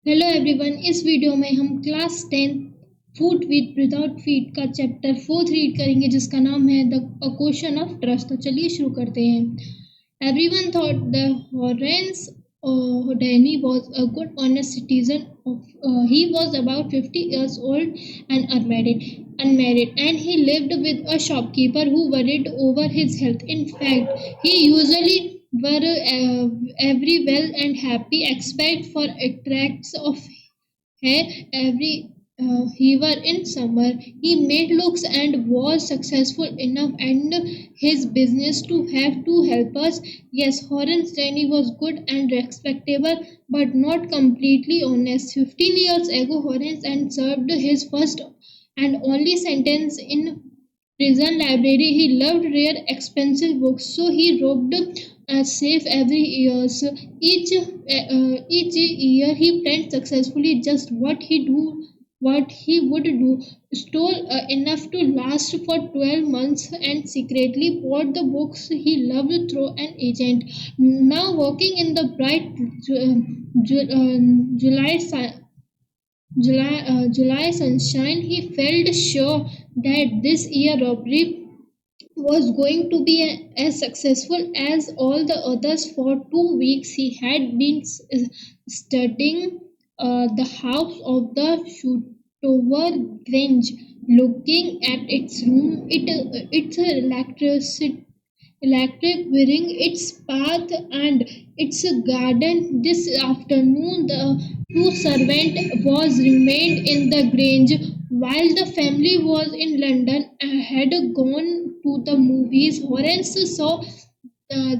Hello everyone. इस video में हम class 10 food with without feet का चैप्टर 4 रीड करेंगे जिसका नाम है द क्वेश्चन ऑफ ट्रस्ट। तो चलिए शुरू करते हैं। Everyone thought the Horens Danny was a good honest citizen he was about 50 years old and unmarried, and he lived with a shopkeeper who worried over his health. In fact, he usually were every well and happy except for extracts of hair every he were in summer. He made looks and was successful enough and his business to have two helpers. Yes, Horace Denny was good and respectable, but not completely honest. 15 years ago, Horace and served his first and only sentence in prison library. He loved rare, expensive books, so he robbed a safe every year. So each year he planned successfully just what he would do. Stole enough to last for 12 months and secretly bought the books he loved through an agent. Now walking in the bright July July sunshine, he felt sure that this year robbery was going to be as successful as all the others. For 2 weeks, he had been studying the house of the Shotover Grange, looking at its room, its electric wearing its path and its garden. This afternoon the two servant was remained in the grange while the family was in London and had gone to the movies. Horace saw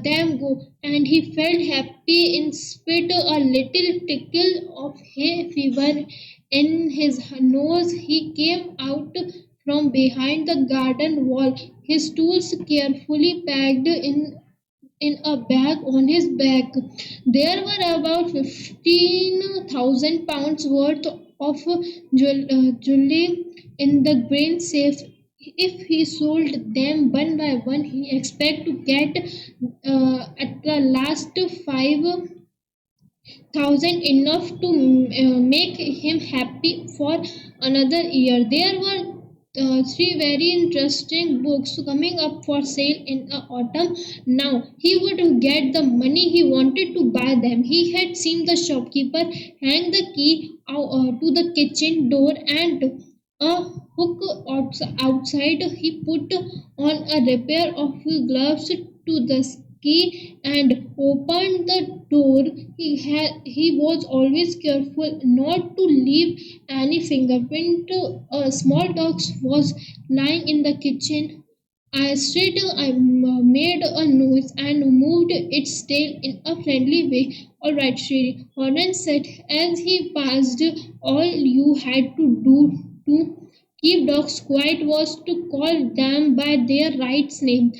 them go, and he felt happy in spite a little tickle of hay fever in his nose. He came out from behind the garden wall, his tools carefully packed in a bag on his back. There were about 15,000 pounds worth of jewelry in the grain safe. If he sold them one by one, he expected to get at the last 5,000 enough to make him happy for another year. There were three very interesting books coming up for sale in the autumn. Now he would get the money he wanted to buy them. He had seen the shopkeeper hang the key to the kitchen door and a hook outside. He put on a pair of gloves to the key and opened the door. He was always careful not to leave any fingerprint. A small dog was lying in the kitchen. I made a noise and moved its tail in a friendly way. All right, Shri, Horan said as he passed. All you had to do to keep dogs quiet was to call them by their right name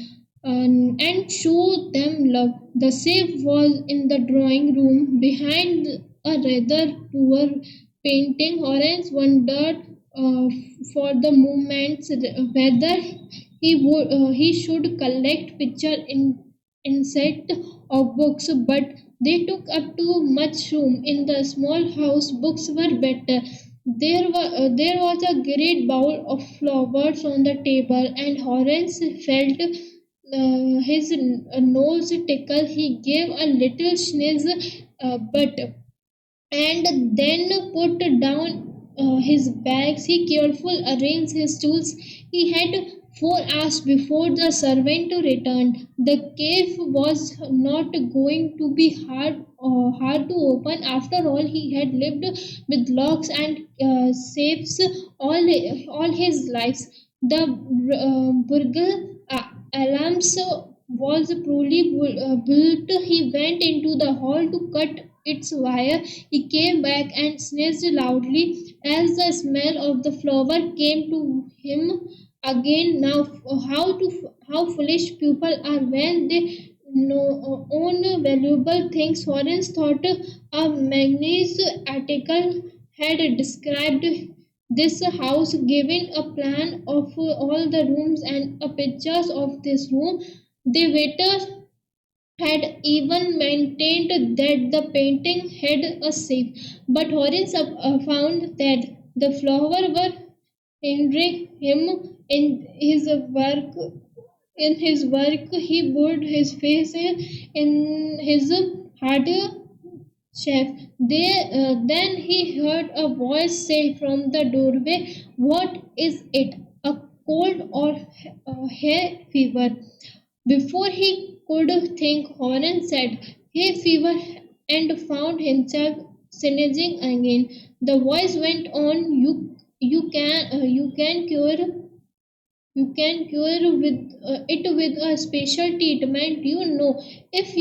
and show them love. The safe was in the drawing room behind a rather poor painting. Horace wondered for the moment whether he should collect picture inset of books, but they took up too much room in the small house. Books were better. There was a great bowl of flowers on the table, and Horace felt his nose tickle. He gave a little sneeze, but and then put down his bags. He carefully arranged his tools. He had 4 hours before the servant returned. The cave was not going to be hard to open. After all, he had lived with locks and safes all his life. The burgle alarms was poorly built. He went into the hall to cut its wire. He came back and sneezed loudly as the smell of the flower came to him again. Now, how foolish people are when they know, own valuable things. Florence thought a magazine article had described this house, giving a plan of all the rooms and a pictures of this room. The waiter had even maintained that the painting had a shape, but Horace found that the flower were hindering him in his work. In his work, he buried his face in his hard chef. Then he heard a voice say from the doorway, "What is it? A cold or hay fever?" Before he could think, Horan said, "Hay fever," and found himself sneezing again. The voice went on, you can cure with it with a special treatment. If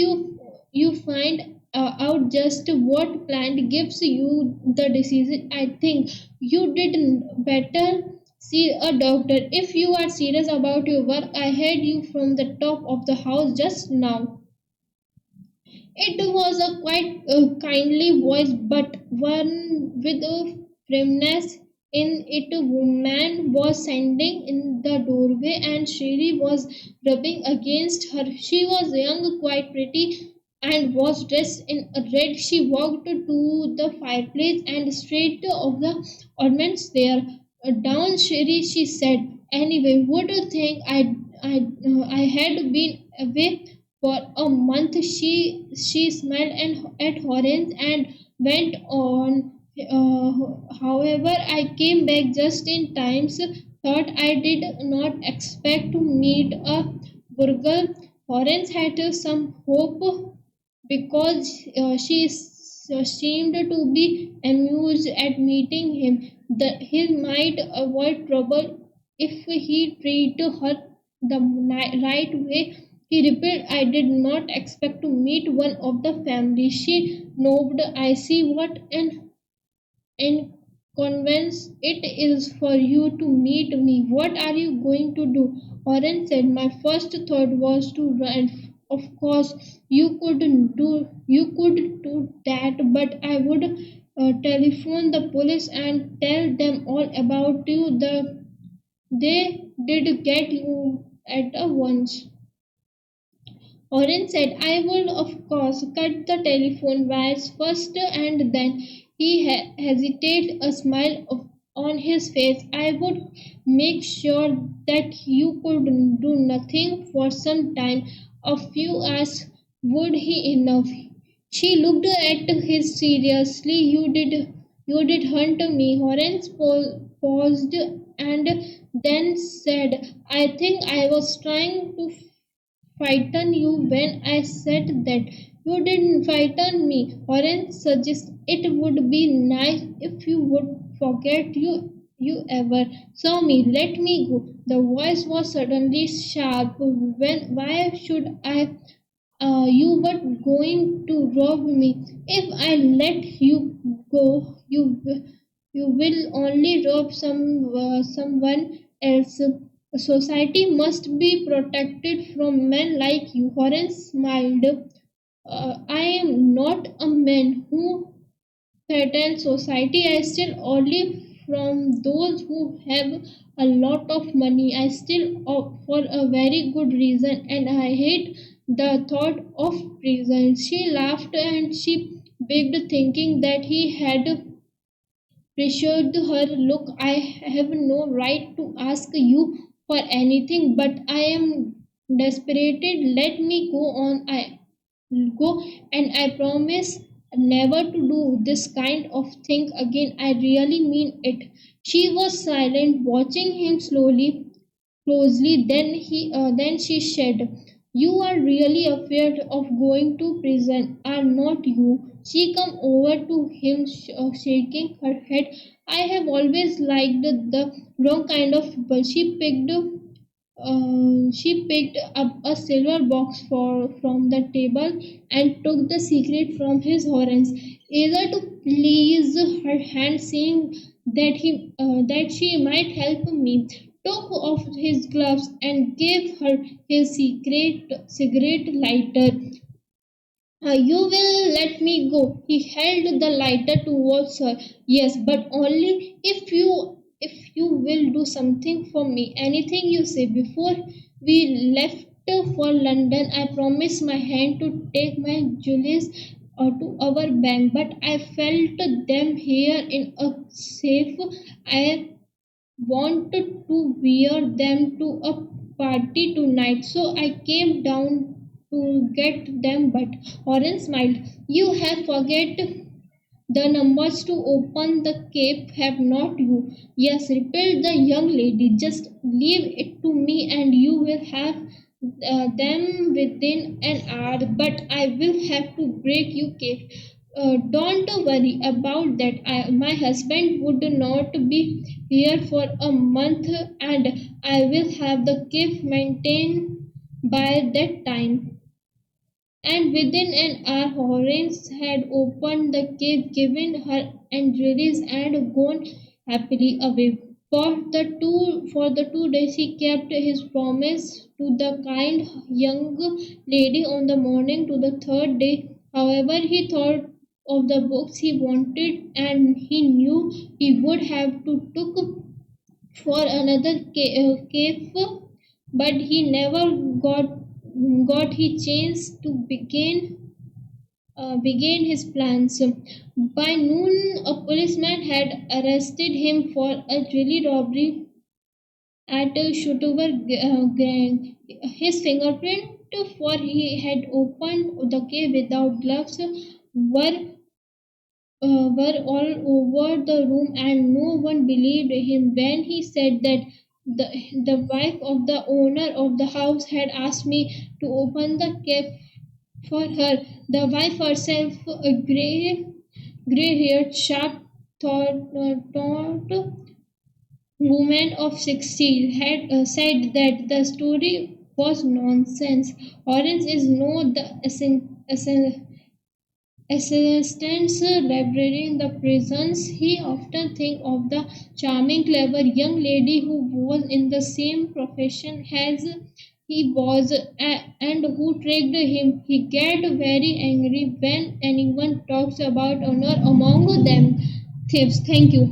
you find out just what plant gives you the disease, I think you did better see a doctor. If you are serious about your work, I heard you from the top of the house just now." It was a quite kindly voice, but one with a firmness in it. A woman was standing in the doorway and Shiri was rubbing against her. She was young, quite pretty, and was dressed in a red. She walked to the fireplace and straight of the ornaments there. Down, Shiri, she said. "Anyway, what do you think? I had been away for a month." She smiled at Horace and went on. However, I came back just in time. Thought I did not expect to meet a burglar. Horace had some hope because she seemed to be amused at meeting him. That he might avoid trouble if he treated her the right way. He replied, "I did not expect to meet one of the family." She nodded. "I see what an inconvenience it is for you to meet me. What are you going to do?" Oren said, "My first thought was to run. Of course, you could do that, but I would telephone the police and tell them all about you. They did get you at once." Oren said, "I would, of course, cut the telephone wires first," and then he hesitated, a smile on his face. "I would make sure that you could do nothing for some time. A few hours would be enough." She looked at him seriously. You did hunt me." Horace paused and then said, "I think I was trying to frighten you when I said that." "You didn't frighten me." Orange suggested, "it would be nice if you would forget you ever saw me. Let me go." The voice was suddenly sharp. Why should I? You were going to rob me. If I let you go, you will only rob someone else. Society must be protected from men like you." Horace smiled. "I am not a man who threatens society. I steal only from those who have a lot of money. I steal for a very good reason, and I hate the thought of prison." She laughed and she begged, thinking that he had pressured her. "Look, I have no right to ask you for anything, but I am desperate. Let me go on. I go, and I promise never to do this kind of thing again. I really mean it." She was silent, watching him closely. Then she said, "You are really afraid of going to prison, are not you?" She came over to him, shaking her head. "I have always liked the wrong kind of people." She picked up a silver box from the table and took the secret from his hands, eager to please her hand, saying that she might help me. Took off his gloves and gave her his secret cigarette lighter. "You will let me go." He held the lighter towards her. "Yes, but only if you will do something for me. Anything you say." Before we left for London. I promised my hand to take my jewels to our bank, but I felt them here in a safe. I wanted to wear them to a party tonight, so I came down to get them. But Oren smiled. You have forget the numbers to open the cape, have not you? Yes, replied the young lady. Just leave it to me, and you will have them within an hour. But I will have to break you cape. Don't worry about that. My husband would not be here for a month, and I will have the cape maintained by that time. And within an hour, Horace had opened the cave, given her injuries, and gone happily away. For the 2 days, he kept his promise to the kind young lady. On the morning to the third day, however, he thought of the books he wanted, and he knew he would have to look for another cave, but he never got his chance to begin his plans. By noon, a policeman had arrested him for a jewelry robbery at Shotover Gang. His fingerprint, for he had opened the cave without gloves, were were all over the room, and no one believed him when he said that the wife of the owner of the house had asked me to open the cave for her. The wife herself, a gray-haired, sharp-thought woman of 60, had said that the story was nonsense. Orange is no the assistants librarian in the prisons. He often think of the charming, clever young lady who was in the same profession as he was, and who tricked him. He get very angry when anyone talks about honor among them thieves. Thank you.